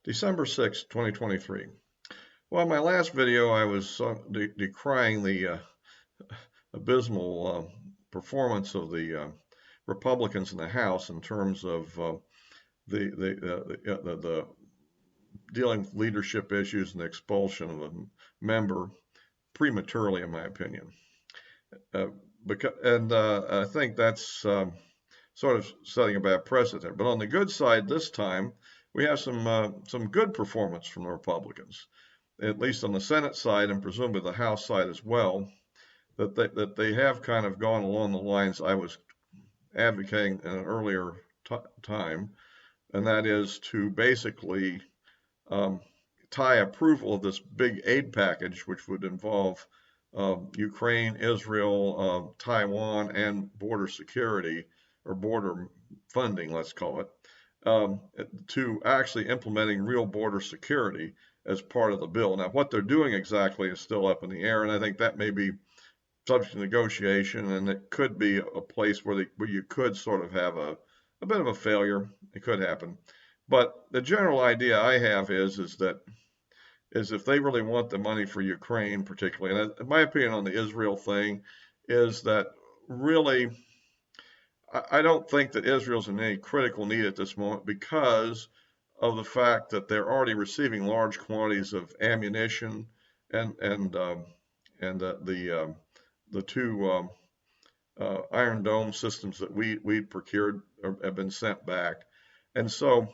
December 6, 2023. Well, in my last video, I was decrying the abysmal performance of the Republicans in the House in terms of the dealing with leadership issues and the expulsion of a member prematurely, in my opinion. I think that's sort of setting a bad precedent. But on the good side, this time we have some good performance from the Republicans, at least on the Senate side and presumably the House side as well. That they have kind of gone along the lines I was advocating in an earlier time, and that is to basically tie approval of this big aid package, which would involve Ukraine, Israel, Taiwan, and border security or border funding, let's call it, to actually implementing real border security as part of the bill. Now, what they're doing exactly is still up in the air, and I think that may be subject to negotiation, and it could be a place where you could sort of have a bit of a failure. It could happen. But the general idea I have is that if they really want the money for Ukraine, particularly, and my opinion on the Israel thing is that really I don't think that Israel's in any critical need at this moment because of the fact that they're already receiving large quantities of ammunition and the two Iron Dome systems that we procured have been sent back, and so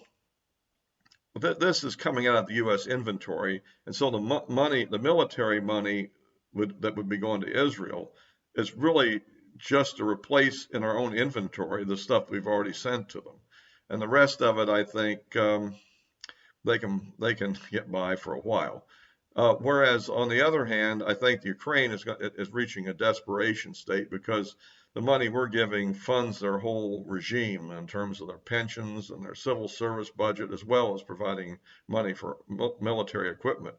this is coming out of the U.S. inventory, and so the money, the military money that would be going to Israel, is really just to replace in our own inventory the stuff we've already sent to them, and the rest of it, I think, they can get by for a while. Whereas on the other hand, I think Ukraine is reaching a desperation state because the money we're giving funds their whole regime in terms of their pensions and their civil service budget, as well as providing money for military equipment,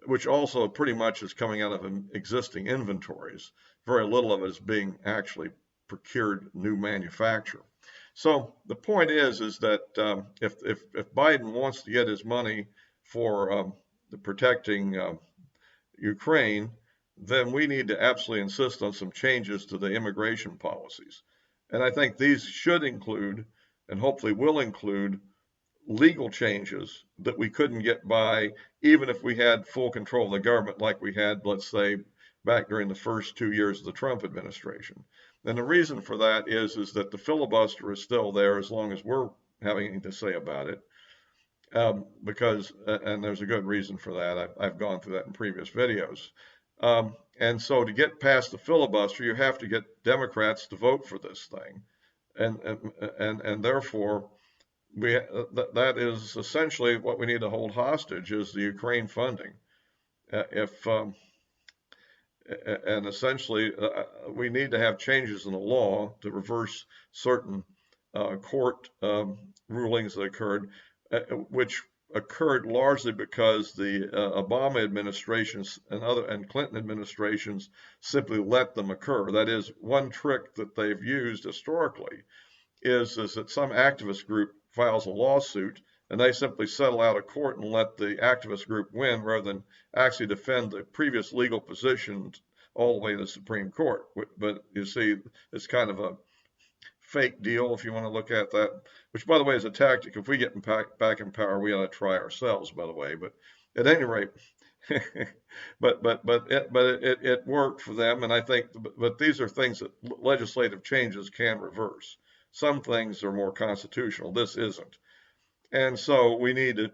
which also pretty much is coming out of existing inventories. Very little of it is being actually procured new manufacture. So the point is that if Biden wants to get his money for protecting Ukraine, then we need to absolutely insist on some changes to the immigration policies. And I think these should include, and hopefully will include, legal changes that we couldn't get by even if we had full control of the government like we had, let's say, back during the first 2 years of the Trump administration. And the reason for that is that the filibuster is still there as long as we're having anything to say about it. Because, and there's a good reason for that. I've gone through that in previous videos. And so to get past the filibuster, you have to get Democrats to vote for this thing. And therefore, that is essentially what we need to hold hostage is the Ukraine funding. And essentially, we need to have changes in the law to reverse certain court rulings that occurred, which occurred largely because the Obama administrations and Clinton administrations simply let them occur. That is, one trick that they've used historically is that some activist group files a lawsuit and they simply settle out of court and let the activist group win rather than actually defend the previous legal positions all the way to the Supreme Court. But you see, it's kind of a fake deal, if you want to look at that, which, by the way, is a tactic. If we get back in power, we ought to try ourselves, by the way. But at any rate, it worked for them, and I think. But these are things that legislative changes can reverse. Some things are more constitutional. This isn't, and so we need to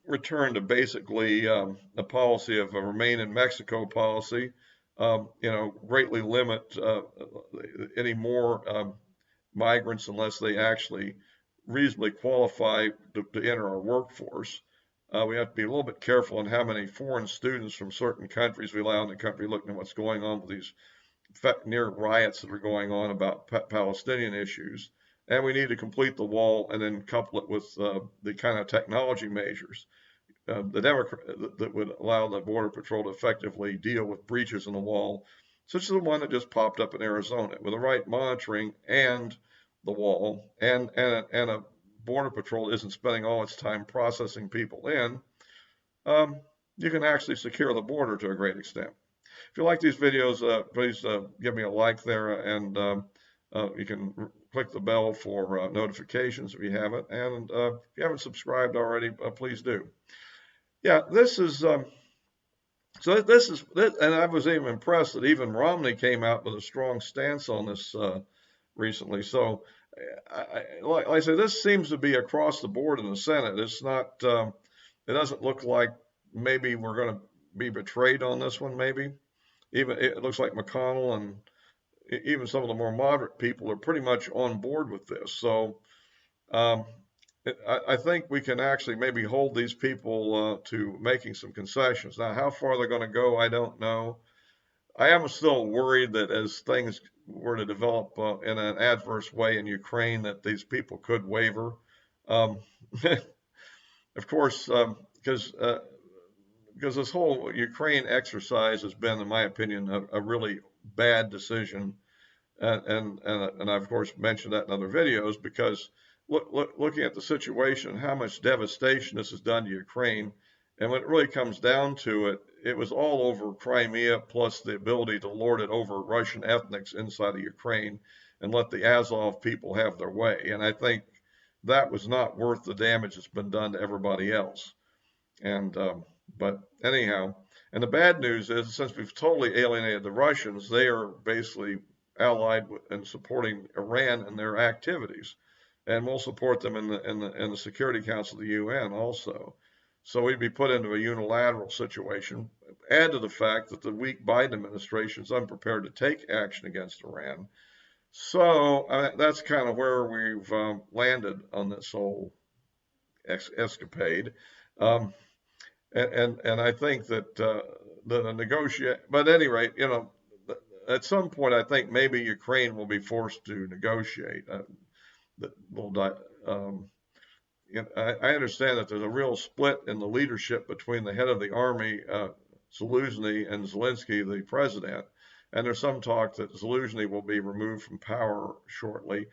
return to basically a policy of a remain in Mexico policy. Greatly limit any more migrants unless they actually reasonably qualify to enter our workforce. We have to be a little bit careful on how many foreign students from certain countries we allow in the country, looking at what's going on with these near riots that are going on about Palestinian issues. And we need to complete the wall and then couple it with the kind of technology measures that would allow the Border Patrol to effectively deal with breaches in the wall, such as the one that just popped up in Arizona, with the right monitoring and the wall and a Border Patrol isn't spending all its time processing people in, um, you can actually secure the border to a great extent. If you like these videos, please give me a like there, and you can click the bell for notifications if you haven't. And if you haven't subscribed already, please do. Yeah, this is so. This is, and I was even impressed that even Romney came out with a strong stance on this recently. So, like I say, this seems to be across the board in the Senate. It's not. It doesn't look like maybe we're going to be betrayed on this one. Maybe even it looks like McConnell and even some of the more moderate people are pretty much on board with this. So um, I think we can actually maybe hold these people to making some concessions. Now, how far they're going to go, I don't know. I am still worried that as things were to develop in an adverse way in Ukraine, that these people could waver. Um, of course, because this whole Ukraine exercise has been, in my opinion, a really bad decision. And I, of course, mentioned that in other videos because looking at the situation, how much devastation this has done to Ukraine, and when it really comes down to it, it was all over Crimea, plus the ability to lord it over Russian ethnics inside of Ukraine and let the Azov people have their way. And I think that was not worth the damage that's been done to everybody else. And but anyhow, and the bad news is since we've totally alienated the Russians, they are basically allied with and supporting Iran in their activities, and we'll support them in the Security Council of the UN also. So we'd be put into a unilateral situation. Add to the fact that the weak Biden administration is unprepared to take action against Iran. So that's kind of where we've landed on this whole escapade. Um, and I think that the negotiate, but at any rate, at some point, I think maybe Ukraine will be forced to negotiate. Um, I understand that there's a real split in the leadership between the head of the army, Zelensky, and Zelensky, the president. And there's some talk that Zelensky will be removed from power shortly,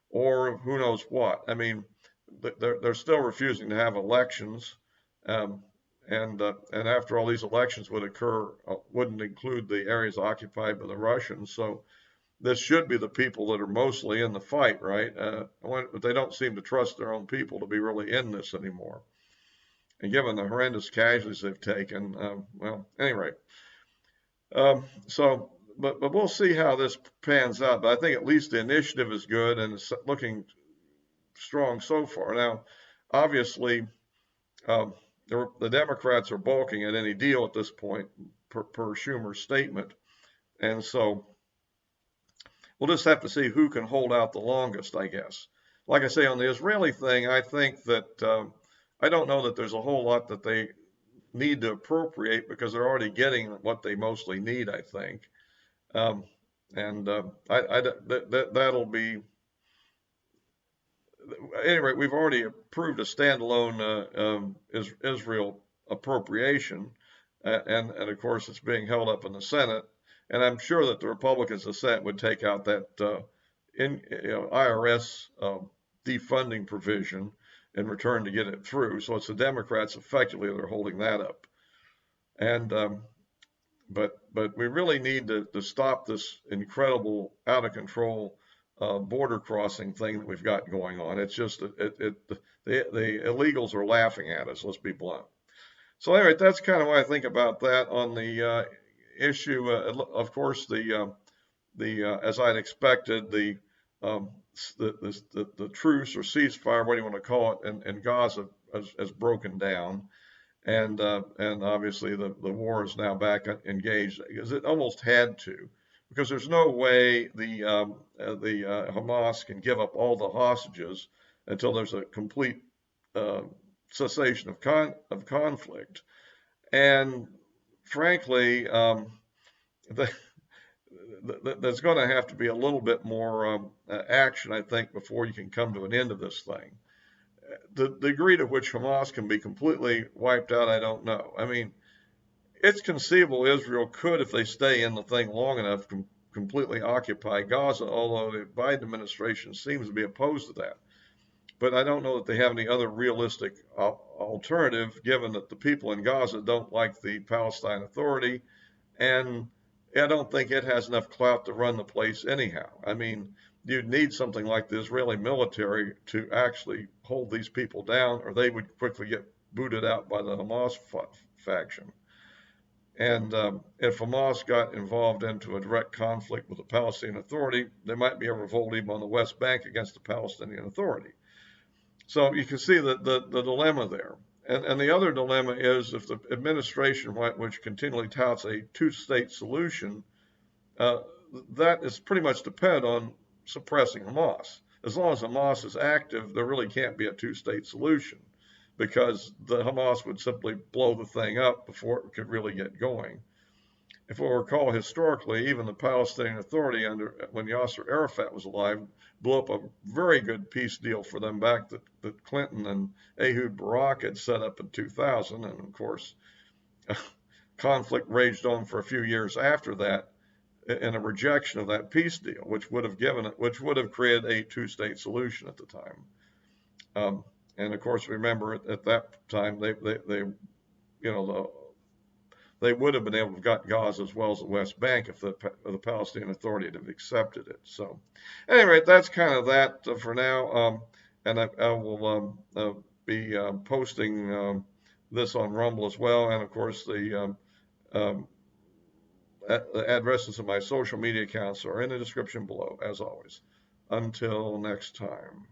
or who knows what. I mean, they're still refusing to have elections. Um, and after all, these elections would occur, wouldn't include the areas occupied by the Russians. So this should be the people that are mostly in the fight, right? But they don't seem to trust their own people to be really in this anymore. And given the horrendous casualties they've taken, well, anyway. But we'll see how this pans out. But I think at least the initiative is good and it's looking strong so far. Now, obviously, um, the Democrats are balking at any deal at this point, per Schumer's statement. And so we'll just have to see who can hold out the longest, I guess. Like I say, on the Israeli thing, I think that I don't know that there's a whole lot that they need to appropriate because they're already getting what they mostly need, I think. Um, and that'll be, anyway, we've already approved a standalone Israel appropriation, and of course it's being held up in the Senate. And I'm sure that the Republicans in the Senate would take out that IRS defunding provision in return to get it through. So it's the Democrats effectively that are holding that up. And but we really need to stop this incredible, out of control border crossing thing that we've got going on. It's just the illegals are laughing at us. Let's be blunt. So anyway, that's kind of what I think about that on the issue. Of course, as I'd expected, the truce or ceasefire, what do you want to call it, in Gaza has broken down. And obviously the war is now back engaged because it almost had to, because there's no way the Hamas can give up all the hostages until there's a complete cessation of conflict. And frankly, there's going to have to be a little bit more action, I think, before you can come to an end of this thing. The degree to which Hamas can be completely wiped out, I don't know. I mean, it's conceivable Israel could, if they stay in the thing long enough, completely occupy Gaza, although the Biden administration seems to be opposed to that. but I don't know that they have any other realistic alternative, given that the people in Gaza don't like the Palestine Authority, and I don't think it has enough clout to run the place anyhow. I mean, you'd need something like the Israeli military to actually hold these people down, or they would quickly get booted out by the Hamas faction. And if Hamas got involved into a direct conflict with the Palestinian Authority, there might be a revolt even on the West Bank against the Palestinian Authority. So you can see the dilemma there. And the other dilemma is if the administration, which continually touts a two-state solution, uh, that is pretty much dependent on suppressing Hamas. As long as Hamas is active, there really can't be a two-state solution because the Hamas would simply blow the thing up before it could really get going. If we recall historically, even the Palestinian Authority when Yasser Arafat was alive, blew up a very good peace deal for them back that Clinton and Ehud Barak had set up in 2000. And of course, conflict raged on for a few years after that in a rejection of that peace deal, which would have created a two-state solution at the time. And of course, remember at that time they would have been able to have got Gaza as well as the West Bank if the Palestinian Authority had accepted it. So, anyway, that's kind of that for now. And I will be posting this on Rumble as well, and of course the addresses of my social media accounts are in the description below, as always. Until next time.